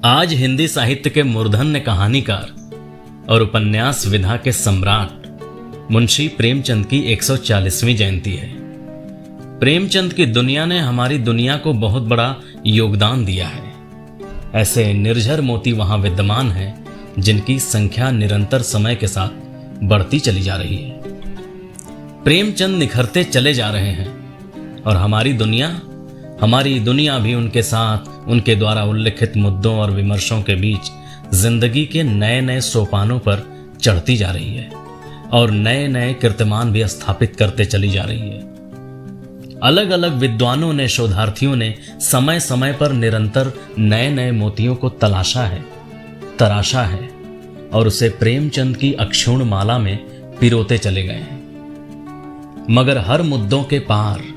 आज हिंदी साहित्य के मूर्धन्य कहानीकार और उपन्यास विधा के सम्राट मुंशी प्रेमचंद की 140वीं जयंती है। प्रेमचंद की दुनिया ने हमारी दुनिया को बहुत बड़ा योगदान दिया है। ऐसे निर्झर मोती वहां विद्यमान हैं जिनकी संख्या निरंतर समय के साथ बढ़ती चली जा रही है। प्रेमचंद निखरते चले जा रहे हैं और हमारी दुनिया भी उनके साथ उनके द्वारा उल्लिखित मुद्दों और विमर्शों के बीच जिंदगी के नए नए सोपानों पर चढ़ती जा रही है और नए नए कीर्तिमान भी स्थापित करते चली जा रही है। अलग अलग विद्वानों ने, शोधार्थियों ने समय समय पर निरंतर नए नए मोतियों को तराशा है और उसे प्रेमचंद की अक्षुण्ण माला में पिरोते चले गए हैं। मगर हर मुद्दों के पार,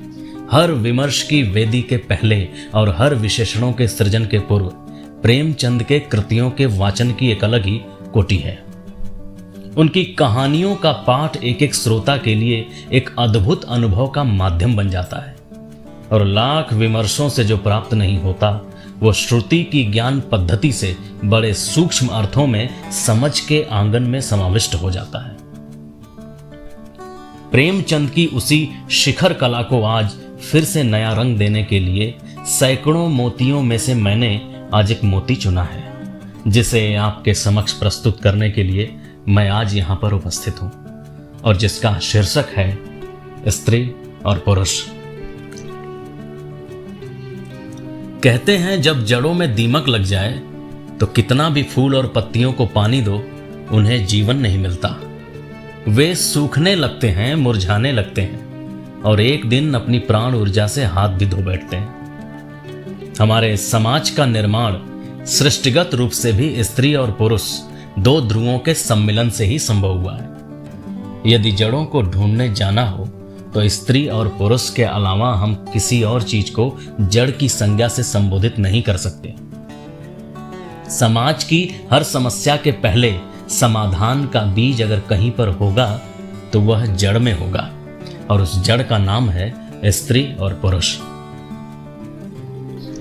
हर विमर्श की वेदी के पहले और हर विशेषणों के सृजन के पूर्व प्रेमचंद के कृतियों के वाचन की एक अलग ही कोटि है। उनकी कहानियों का पाठ एक एक श्रोता के लिए एक अद्भुत अनुभव का माध्यम बन जाता है और लाख विमर्शों से जो प्राप्त नहीं होता वो श्रुति की ज्ञान पद्धति से बड़े सूक्ष्म अर्थों में समझ के आंगन में समाविष्ट हो जाता है। प्रेमचंद की उसी शिखर कला को आज फिर से नया रंग देने के लिए सैकड़ों मोतियों में से मैंने आज एक मोती चुना है, जिसे आपके समक्ष प्रस्तुत करने के लिए मैं आज यहां पर उपस्थित हूं और जिसका शीर्षक है स्त्री और पुरुष। कहते हैं जब जड़ों में दीमक लग जाए तो कितना भी फूल और पत्तियों को पानी दो, उन्हें जीवन नहीं मिलता। वे सूखने लगते हैं, मुरझाने लगते हैं और एक दिन अपनी प्राण ऊर्जा से हाथ भी धो बैठते हैं। हमारे समाज का निर्माण सृष्टिगत रूप से भी स्त्री और पुरुष दो ध्रुवों के सम्मिलन से ही संभव हुआ है। यदि जड़ों को ढूंढने जाना हो तो स्त्री और पुरुष के अलावा हम किसी और चीज को जड़ की संज्ञा से संबोधित नहीं कर सकते। समाज की हर समस्या के पहले समाधान का बीज अगर कहीं पर होगा तो वह जड़ में होगा और उस जड़ का नाम है स्त्री और पुरुष।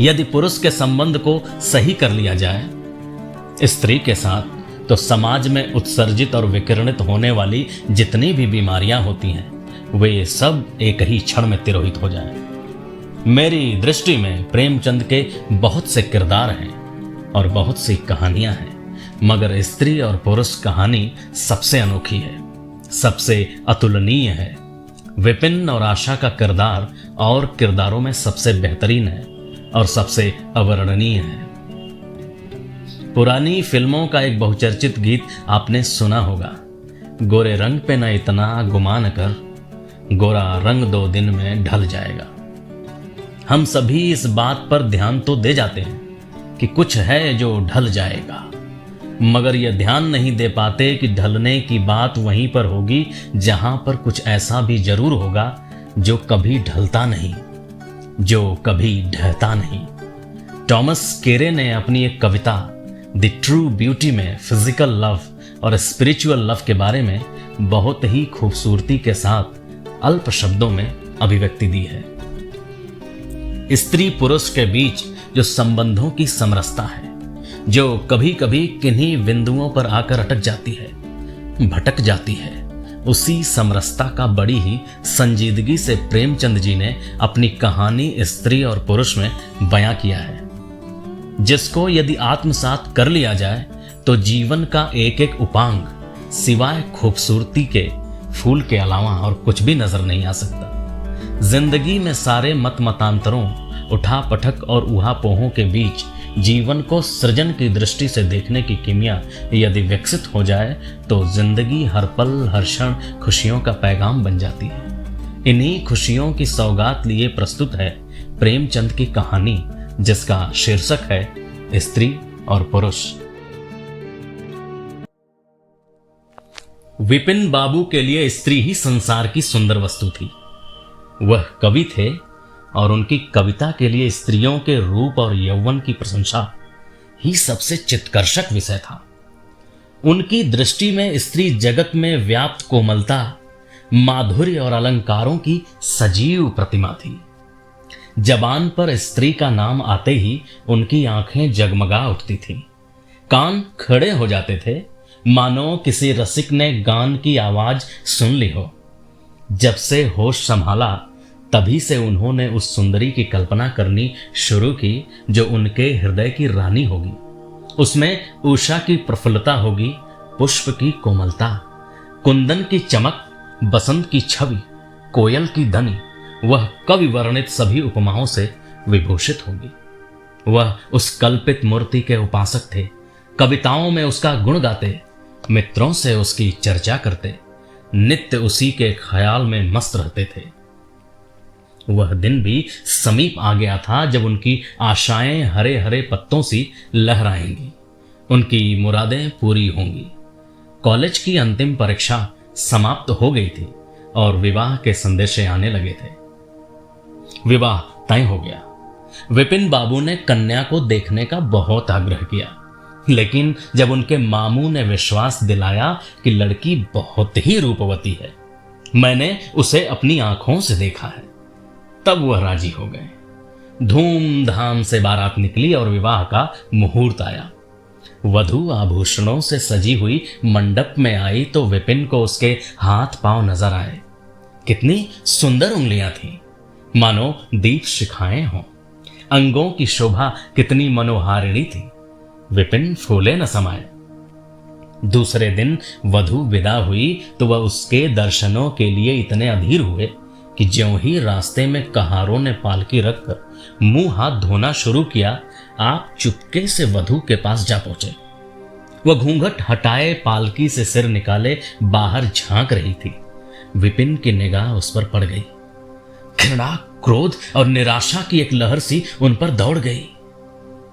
यदि पुरुष के संबंध को सही कर लिया जाए स्त्री के साथ तो समाज में उत्सर्जित और विकिरणित होने वाली जितनी भी बीमारियां होती हैं वे सब एक ही क्षण में तिरोहित हो जाएं। मेरी दृष्टि में प्रेमचंद के बहुत से किरदार हैं और बहुत सी कहानियां हैं, मगर स्त्री और पुरुष कहानी सबसे अनोखी है, सबसे अतुलनीय है। विपिन और आशा का किरदार और किरदारों में सबसे बेहतरीन है और सबसे अवर्णनीय है। पुरानी फिल्मों का एक बहुचर्चित गीत आपने सुना होगा, गोरे रंग पे न इतना गुमान कर, गोरा रंग 2 दिन में ढल जाएगा। हम सभी इस बात पर ध्यान तो दे जाते हैं कि कुछ है जो ढल जाएगा, मगर यह ध्यान नहीं दे पाते कि ढलने की बात वहीं पर होगी जहां पर कुछ ऐसा भी जरूर होगा जो कभी ढलता नहीं, जो कभी ढहता नहीं। टॉमस केरे ने अपनी एक कविता द ट्रू ब्यूटी में फिजिकल लव और स्पिरिचुअल लव के बारे में बहुत ही खूबसूरती के साथ अल्प शब्दों में अभिव्यक्ति दी है। स्त्री पुरुष के बीच जो संबंधों की समरसता है, जो कभी कभी किन्हीं बिंदुओं पर आकर अटक जाती है, भटक जाती है, उसी समरसता का बड़ी ही संजीदगी से प्रेमचंद जी ने अपनी कहानी स्त्री और पुरुष में बयां किया है, जिसको यदि आत्मसात कर लिया जाए तो जीवन का एक एक उपांग सिवाय खूबसूरती के फूल के अलावा और कुछ भी नजर नहीं आ सकता। जिंदगी में सारे मत मतांतरों, उठा पटक और उहापोहों के बीच जीवन को सृजन की दृष्टि से देखने की किमिया यदि विकसित हो जाए तो जिंदगी हर पल हर क्षण खुशियों का पैगाम बन जाती है। इन्हीं खुशियों की सौगात लिए प्रस्तुत है प्रेमचंद की कहानी, जिसका शीर्षक है स्त्री और पुरुष। विपिन बाबू के लिए स्त्री ही संसार की सुंदर वस्तु थी। वह कवि थे और उनकी कविता के लिए स्त्रियों के रूप और यौवन की प्रशंसा ही सबसे चित्कर्षक विषय था। उनकी दृष्टि में स्त्री जगत में व्याप्त कोमलता, माधुर्य और अलंकारों की सजीव प्रतिमा थी। जबान पर स्त्री का नाम आते ही उनकी आंखें जगमगा उठती थीं, कान खड़े हो जाते थे, मानो किसी रसिक ने गान की आवाज सुन ली हो। जब से होश संभाला तभी से उन्होंने उस सुंदरी की कल्पना करनी शुरू की जो उनके हृदय की रानी होगी। उसमें उषा की प्रफुल्लता होगी, पुष्प की कोमलता, कुंदन की चमक, बसंत की छवि, कोयल की ध्वनि, वह कवि वर्णित सभी उपमाओं से विभूषित होगी। वह उस कल्पित मूर्ति के उपासक थे, कविताओं में उसका गुण गाते, मित्रों से उसकी चर्चा करते, नित्य उसी के ख्याल में मस्त रहते थे। वह दिन भी समीप आ गया था जब उनकी आशाएं हरे हरे पत्तों सी लहराएंगी, उनकी मुरादें पूरी होंगी। कॉलेज की अंतिम परीक्षा समाप्त हो गई थी और विवाह के संदेशे आने लगे थे। विवाह तय हो गया। विपिन बाबू ने कन्या को देखने का बहुत आग्रह किया, लेकिन जब उनके मामू ने विश्वास दिलाया कि लड़की बहुत ही रूपवती है, मैंने उसे अपनी आंखों से देखा है, तब वह राजी हो गए। धूमधाम से बारात निकली और विवाह का मुहूर्त आया। वधू आभूषणों से सजी हुई मंडप में आई तो विपिन को उसके हाथ पांव नजर आए। कितनी सुंदर उंगलियां थीं, मानो दीप शिखाएं हों। अंगों की शोभा कितनी मनोहारिणी थी। विपिन फूले न समाये। दूसरे दिन वधू विदा हुई तो वह उसके दर्शनों के लिए इतने अधीर हुए कि ज्यों ही रास्ते में कहारों ने पालकी रखकर मुंह हाथ धोना शुरू किया, आप चुपके से वधू के पास जा पहुंचे। वह घूंघट हटाए पालकी से सिर निकाले बाहर झांक रही थी। विपिन की निगाह उस पर पड़ गई। घृणा, क्रोध और निराशा की एक लहर सी उन पर दौड़ गई।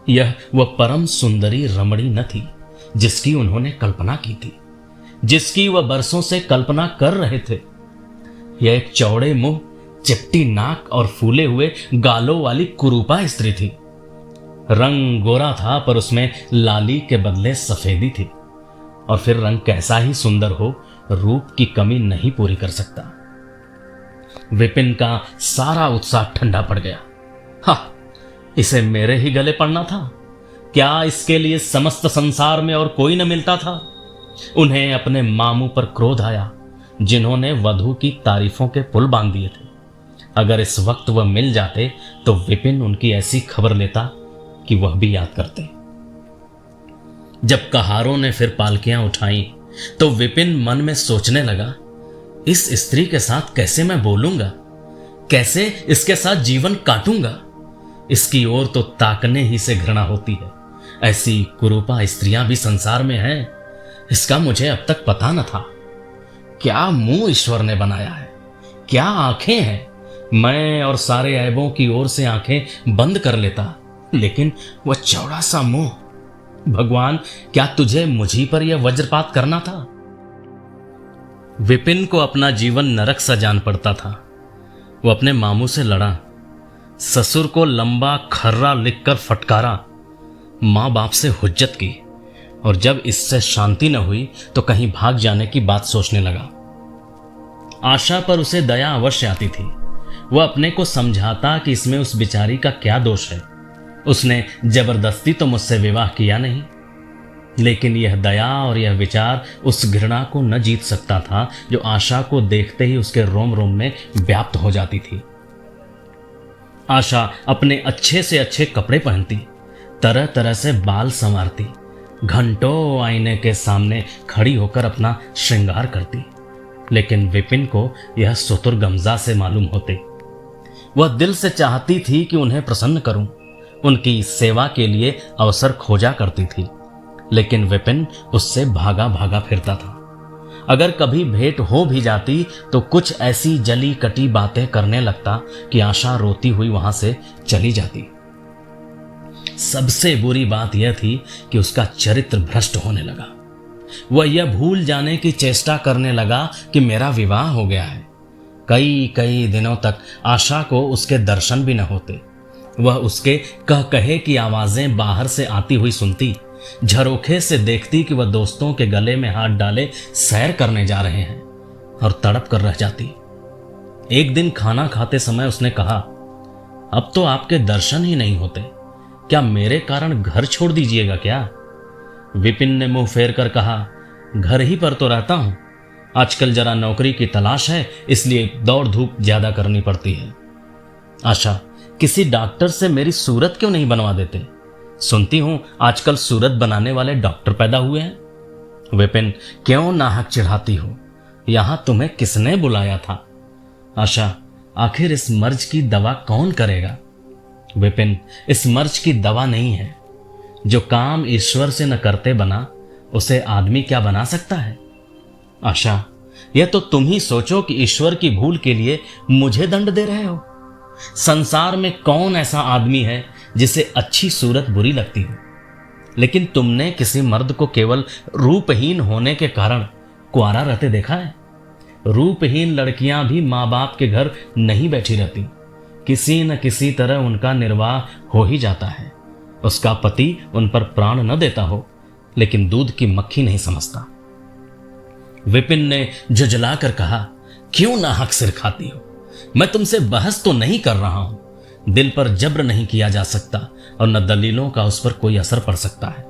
यह वह परम सुंदरी रमणी न थी जिसकी उन्होंने कल्पना की थी, जिसकी वह बरसों से कल्पना कर रहे थे। यह एक चौड़े मुंह, चिपटी नाक और फूले हुए गालों वाली कुरूपा स्त्री थी। रंग गोरा था पर उसमें लाली के बदले सफेदी थी, और फिर रंग कैसा ही सुंदर हो, रूप की कमी नहीं पूरी कर सकता। विपिन का सारा उत्साह ठंडा पड़ गया। हा, इसे मेरे ही गले पड़ना था। क्या इसके लिए समस्त संसार में और कोई न मिलता था? उन्हें अपने मामू पर क्रोध आया, जिन्होंने वधू की तारीफों के पुल बांध दिए थे। अगर इस वक्त वह मिल जाते तो विपिन उनकी ऐसी खबर लेता कि वह भी याद करते। जब कहारों ने फिर पालकियां उठाई तो विपिन मन में सोचने लगा, इस स्त्री के साथ कैसे मैं बोलूंगा, कैसे इसके साथ जीवन काटूंगा। इसकी ओर तो ताकने ही से घृणा होती है। ऐसी कुरूपा स्त्रियां भी संसार में हैं, इसका मुझे अब तक पता न था। क्या मुंह ईश्वर ने बनाया है, क्या आंखें हैं। मैं और सारे ऐबों की ओर से आंखें बंद कर लेता, लेकिन वह चौड़ा सा मुंह। भगवान, क्या तुझे मुझी पर यह वज्रपात करना था? विपिन को अपना जीवन नरक सा जान पड़ता था। वो अपने मामू से लड़ा, ससुर को लंबा खर्रा लिखकर फटकारा, माँ बाप से हुज्जत की, और जब इससे शांति न हुई तो कहीं भाग जाने की बात सोचने लगा। आशा पर उसे दया अवश्य आती थी। वह अपने को समझाता कि इसमें उस बिचारी का क्या दोष है। उसने जबरदस्ती तो मुझसे विवाह किया नहीं, लेकिन यह दया और यह विचार उस घृणा को न जीत सकता था जो आशा को देखते ही उसके रोम रोम में व्याप्त हो जाती थी। आशा अपने अच्छे से अच्छे कपड़े पहनती, तरह तरह से बाल संवारती, घंटों आईने के सामने खड़ी होकर अपना श्रृंगार करती, लेकिन विपिन को यह सुतुरगमजा से मालूम होते। वह दिल से चाहती थी कि उन्हें प्रसन्न करूं, उनकी सेवा के लिए अवसर खोजा करती थी, लेकिन विपिन उससे भागा भागा फिरता था। अगर कभी भेंट हो भी जाती तो कुछ ऐसी जली कटी बातें करने लगता कि आशा रोती हुई वहां से चली जाती। सबसे बुरी बात यह थी कि उसका चरित्र भ्रष्ट होने लगा। वह यह भूल जाने की चेष्टा करने लगा कि मेरा विवाह हो गया है। कई कई दिनों तक आशा को उसके दर्शन भी न होते। वह उसके कह कहे की आवाजें बाहर से आती हुई सुनती, झरोखे से देखती कि वह दोस्तों के गले में हाथ डाले सैर करने जा रहे हैं, और तड़प कर रह जाती। एक दिन खाना खाते समय उसने कहा, अब तो आपके दर्शन ही नहीं होते। क्या मेरे कारण घर छोड़ दीजिएगा क्या? विपिन ने मुंह फेर कर कहा, घर ही पर तो रहता हूं। आजकल जरा नौकरी की तलाश है, इसलिए दौड़ धूप ज्यादा करनी पड़ती है। आशा, किसी डॉक्टर से मेरी सूरत क्यों नहीं बनवा देते? सुनती हूं आजकल सूरत बनाने वाले डॉक्टर पैदा हुए हैं। विपिन, क्यों नाहक चिढ़ाती हो? यहां तुम्हें किसने बुलाया था? आशा, आखिर इस मर्ज की दवा कौन करेगा? विपिन, इस मर्ज की दवा नहीं है। जो काम ईश्वर से न करते बना, उसे आदमी क्या बना सकता है? आशा, यह तो तुम ही सोचो कि ईश्वर की भूल के लिए मुझे दंड दे रहे हो। संसार में कौन ऐसा आदमी है जिसे अच्छी सूरत बुरी लगती हो? लेकिन तुमने किसी मर्द को केवल रूपहीन होने के कारण कुंवारा रहते देखा है? रूपहीन लड़कियां भी माँ बाप के घर नहीं बैठी रहती। किसी न किसी तरह उनका निर्वाह हो ही जाता है। उसका पति उन पर प्राण न देता हो, लेकिन दूध की मक्खी नहीं समझता। विपिन ने झुंझला कर कहा, क्यों नाहक सिर खाती हो? मैं तुमसे बहस तो नहीं कर रहा हूं। दिल पर जब्र नहीं किया जा सकता और न दलीलों का उस पर कोई असर पड़ सकता है।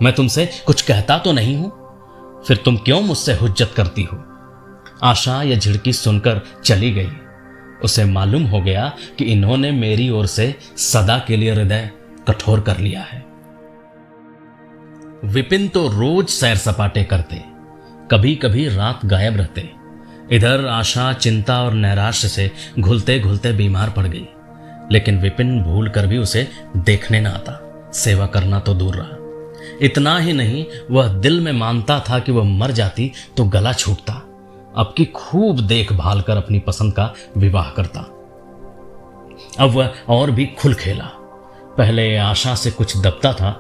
मैं तुमसे कुछ कहता तो नहीं हूं, फिर तुम क्यों मुझसे हुज्जत करती हो? आशा यह झिड़की सुनकर चली गई। उसे मालूम हो गया कि इन्होंने मेरी ओर से सदा के लिए हृदय कठोर कर लिया है। विपिन तो रोज सैर सपाटे करते, कभी कभी रात गायब रहते। इधर आशा चिंता और नैराश्य से घुलते घुलते बीमार पड़ गई, लेकिन विपिन भूल कर भी उसे देखने न आता। सेवा करना तो दूर रहा। इतना ही नहीं, वह दिल में मानता था कि वह मर जाती तो गला छूटता। अब की खूब देखभाल कर अपनी पसंद का विवाह करता। अब वह और भी खुल खेला। पहले आशा से कुछ दबता था,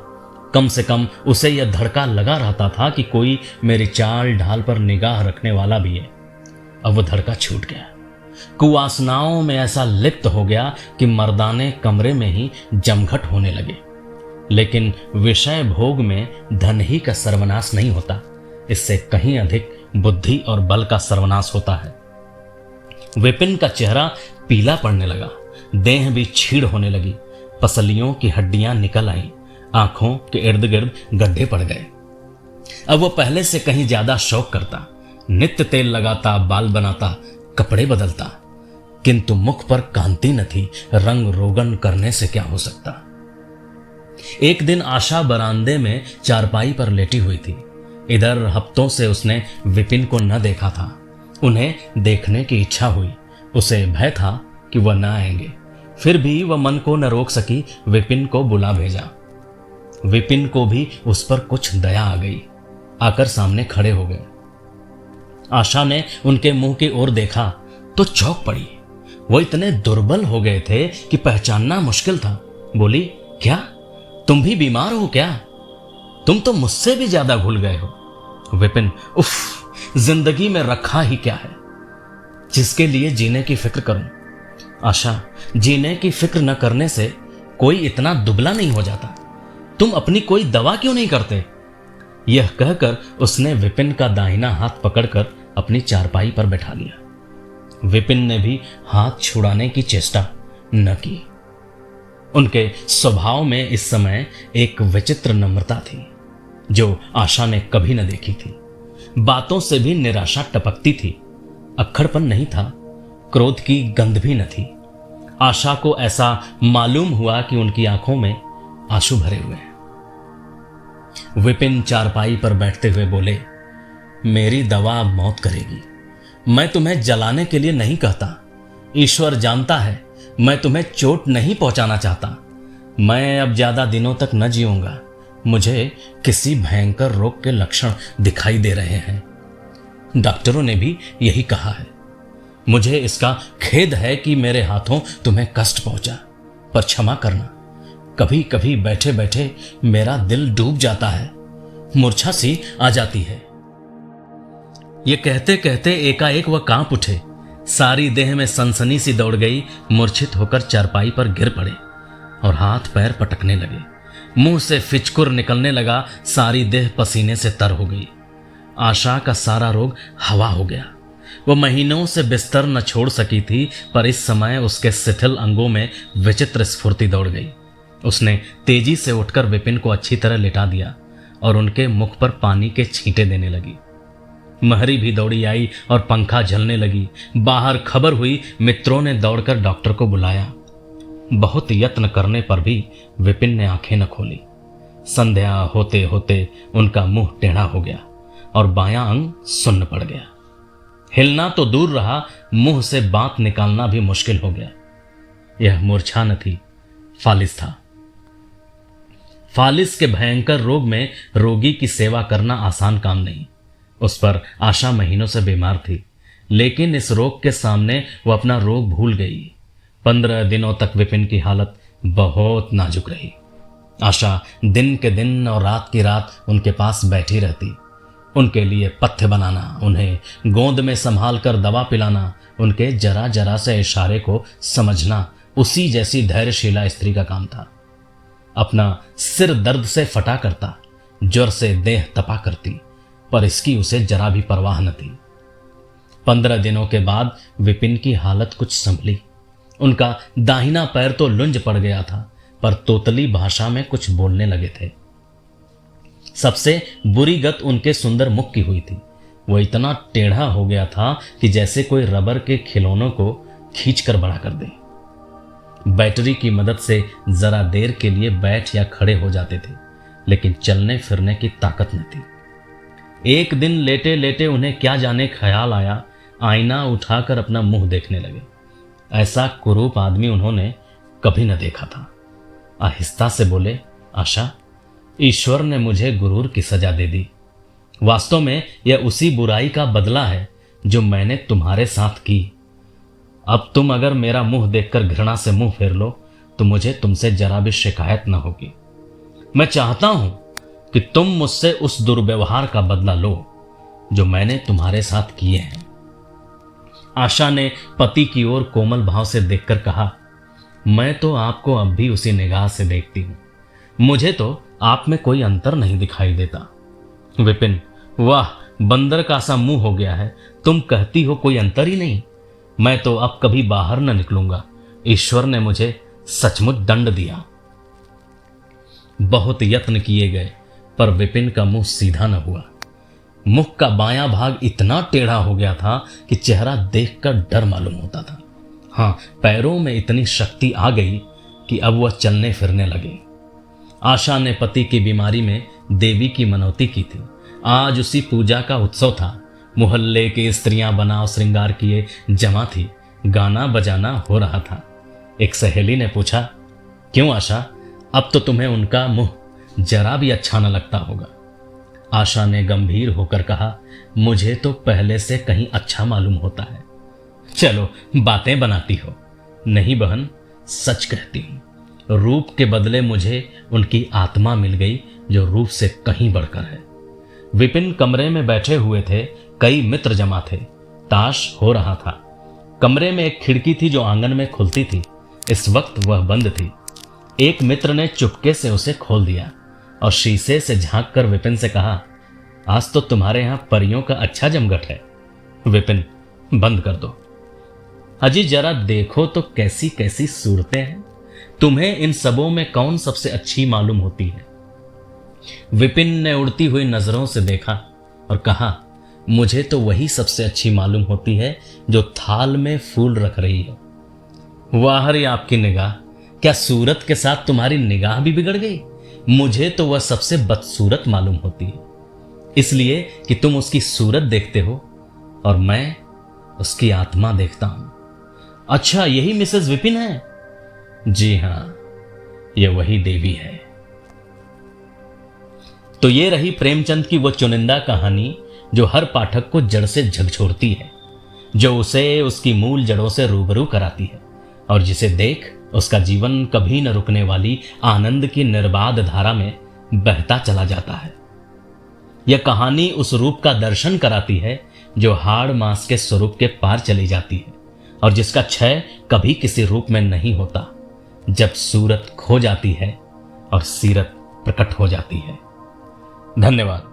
कम से कम उसे यह धड़का लगा रहता था कि कोई मेरी चाल ढाल पर निगाह रखने वाला भी है। अब वह धड़का छूट गया। कुवासनाओं में ऐसा लिप्त हो गया कि मर्दाने कमरे में ही जमघट होने लगे। लेकिन विषय भोग में धन ही का सर्वनाश नहीं होता, इससे कहीं अधिक बुद्धि और बल का सर्वनाश होता है। विपिन का चेहरा पीला पड़ने लगा, देह भी छीड़ होने लगी, पसलियों की हड्डियां निकल आईं, आंखों के इर्द गिर्द गड्ढे पड़ गए। अब वह पहले से कहीं ज्यादा शौक करता, नित्य तेल लगाता, बाल बनाता, कपड़े बदलता, किंतु मुख पर कांति न थी। रंग रोगन करने से क्या हो सकता? एक दिन आशा बरामदे में चारपाई पर लेटी हुई थी। इधर हफ्तों से उसने विपिन को न देखा था। उन्हें देखने की इच्छा हुई। उसे भय था कि वह न आएंगे, फिर भी वह मन को न रोक सकी, विपिन को बुला भेजा। विपिन को भी उस पर कुछ दया आ गई, आकर सामने खड़े हो गए। आशा ने उनके मुंह की ओर देखा तो चौंक पड़ी। वो इतने दुर्बल हो गए थे कि पहचानना मुश्किल था। बोली, क्या तुम भी बीमार हो क्या? तुम तो मुझसे भी ज्यादा घुल गए हो। विपिन, उफ, जिंदगी में रखा ही क्या है जिसके लिए जीने की फिक्र करूं? आशा, जीने की फिक्र न करने से कोई इतना दुबला नहीं हो जाता। तुम अपनी कोई दवा क्यों नहीं करते? यह कहकर उसने विपिन का दाहिना हाथ पकड़कर अपनी चारपाई पर बैठा लिया। विपिन ने भी हाथ छुड़ाने की चेष्टा न की। उनके स्वभाव में इस समय एक विचित्र नम्रता थी जो आशा ने कभी न देखी थी। बातों से भी निराशा टपकती थी। अक्खड़पन नहीं था, क्रोध की गंध भी न थी। आशा को ऐसा मालूम हुआ कि उनकी आंखों में आंसू भरे हुए हैं। विपिन चारपाई पर बैठते हुए बोले, मेरी दवा अब मौत करेगी। मैं तुम्हें जलाने के लिए नहीं कहता। ईश्वर जानता है मैं तुम्हें चोट नहीं पहुंचाना चाहता। मैं अब ज्यादा दिनों तक न जीऊंगा। मुझे किसी भयंकर रोग के लक्षण दिखाई दे रहे हैं। डॉक्टरों ने भी यही कहा है। मुझे इसका खेद है कि मेरे हाथों तुम्हें कष्ट पहुंचा, पर क्षमा करना। कभी कभी बैठे बैठे मेरा दिल डूब जाता है, मूर्छा सी आ जाती है। ये कहते कहते एकाएक वह कांप उठे। सारी देह में सनसनी सी दौड़ गई। मूर्छित होकर चारपाई पर गिर पड़े और हाथ पैर पटकने लगे। मुंह से फिचकुर निकलने लगा। सारी देह पसीने से तर हो गई। आशा का सारा रोग हवा हो गया। वो महीनों से बिस्तर न छोड़ सकी थी, पर इस समय उसके शिथिल अंगों में विचित्र स्फूर्ति दौड़ गई। उसने तेजी से उठकर विपिन को अच्छी तरह लिटा दिया और उनके मुख पर पानी के छींटे देने लगी। महरी भी दौड़ी आई और पंखा झलने लगी। बाहर खबर हुई, मित्रों ने दौड़कर डॉक्टर को बुलाया। बहुत यत्न करने पर भी विपिन ने आंखें न खोली। संध्या होते होते उनका मुंह टेढ़ा हो गया और बायां अंग सुन्न पड़ गया। हिलना तो दूर रहा, मुंह से बात निकालना भी मुश्किल हो गया। यह मूर्छा न थी, फालिस था। फालिस के भयंकर रोग में रोगी की सेवा करना आसान काम नहीं। उस पर आशा महीनों से बीमार थी, लेकिन इस रोग के सामने वो अपना रोग भूल गई। 15 दिनों तक विपिन की हालत बहुत नाजुक रही। आशा दिन के दिन और रात की रात उनके पास बैठी रहती। उनके लिए पथ्य बनाना, उन्हें गोंद में संभाल कर दवा पिलाना, उनके जरा जरा से इशारे को समझना उसी जैसी धैर्यशीला स्त्री का काम था। अपना सिर दर्द से फटा करता, ज्वर से देह तपा करती, पर इसकी उसे जरा भी परवाह न थी। 15 दिनों के बाद विपिन की हालत कुछ संभली। उनका दाहिना पैर तो लुंज पड़ गया था, पर तोतली भाषा में कुछ बोलने लगे थे। सबसे बुरी गत उनके सुंदर मुख की हुई थी। वो इतना टेढ़ा हो गया था कि जैसे कोई रबर के खिलौनों को खींचकर बड़ा कर दे। बैटरी की मदद से जरा देर के लिए बैठ या खड़े हो जाते थे, लेकिन चलने फिरने की ताकत न थी। एक दिन लेटे लेटे उन्हें क्या जाने ख्याल आया, आईना उठाकर अपना मुंह देखने लगे। ऐसा कुरूप आदमी उन्होंने कभी न देखा था। आहिस्ता से बोले, आशा, ईश्वर ने मुझे गुरूर की सजा दे दी। वास्तव में यह उसी बुराई का बदला है जो मैंने तुम्हारे साथ की। अब तुम अगर मेरा मुंह देखकर घृणा से मुंह फेर लो तो मुझे तुमसे जरा भी शिकायत न होगी। मैं चाहता हूं कि तुम मुझसे उस दुर्व्यवहार का बदला लो जो मैंने तुम्हारे साथ किए हैं। आशा ने पति की ओर कोमल भाव से देखकर कहा, मैं तो आपको अब भी उसी निगाह से देखती हूं। मुझे तो आप में कोई अंतर नहीं दिखाई देता। विपिन, वाह, बंदर का सा मुंह हो गया है। तुम कहती हो कोई अंतर ही नहीं। मैं तो अब कभी बाहर न निकलूंगा। ईश्वर ने मुझे सचमुच दंड दिया। बहुत यत्न किए गए, पर विपिन का मुंह सीधा न हुआ। मुख का बायां भाग इतना टेढ़ा हो गया था कि चेहरा देखकर डर मालूम होता था। हाँ, पैरों में इतनी शक्ति आ गई कि अब वह चलने फिरने लगे। आशा ने पति की बीमारी में देवी की मनौती की थी। आज उसी पूजा का उत्सव था। मोहल्ले की स्त्रियां बनाव श्रृंगार किए जमा थी। गाना बजाना हो रहा था। एक सहेली ने पूछा, क्यों आशा, अब तो तुम्हें उनका मुंह जरा भी अच्छा न लगता होगा। आशा ने गंभीर होकर कहा, मुझे तो पहले से कहीं अच्छा मालूम होता है। चलो, बातें बनाती हो। नहीं बहन, सच कहती हूं। रूप के बदले मुझे उनकी आत्मा मिल गई जो रूप से कहीं बढ़कर है। विपिन कमरे में बैठे हुए थे। कई मित्र जमा थे। ताश हो रहा था। कमरे में एक खिड़की थी जो आंगन में खुलती थी। इस वक्त वह बंद थी। एक मित्र ने चुपके से उसे खोल दिया और शीशे से झांक कर विपिन से कहा, आज तो तुम्हारे यहां परियों का अच्छा जमघट है। विपिन, बंद कर दो। अजी जरा देखो तो कैसी कैसी सूरतें हैं। तुम्हें इन सबों में कौन सबसे अच्छी मालूम होती है? विपिन ने उड़ती हुई नजरों से देखा और कहा, मुझे तो वही सबसे अच्छी मालूम होती है जो थाल में फूल रख रही है। वाह रे आपकी निगाह, क्या सूरत के साथ तुम्हारी निगाह भी बिगड़ गई? मुझे तो वह सबसे बदसूरत मालूम होती है, इसलिए कि तुम उसकी सूरत देखते हो और मैं उसकी आत्मा देखता हूं। अच्छा, यही मिसेस विपिन है? जी हां, यह वही देवी है। तो ये रही प्रेमचंद की वो चुनिंदा कहानी जो हर पाठक को जड़ से झकझोरती है, जो उसे उसकी मूल जड़ों से रूबरू कराती है और जिसे देख उसका जीवन कभी न रुकने वाली आनंद की निर्बाध धारा में बहता चला जाता है। यह कहानी उस रूप का दर्शन कराती है जो हाड़ मांस के स्वरूप के पार चली जाती है और जिसका क्षय कभी किसी रूप में नहीं होता, जब सूरत खो जाती है और सीरत प्रकट हो जाती है। धन्यवाद।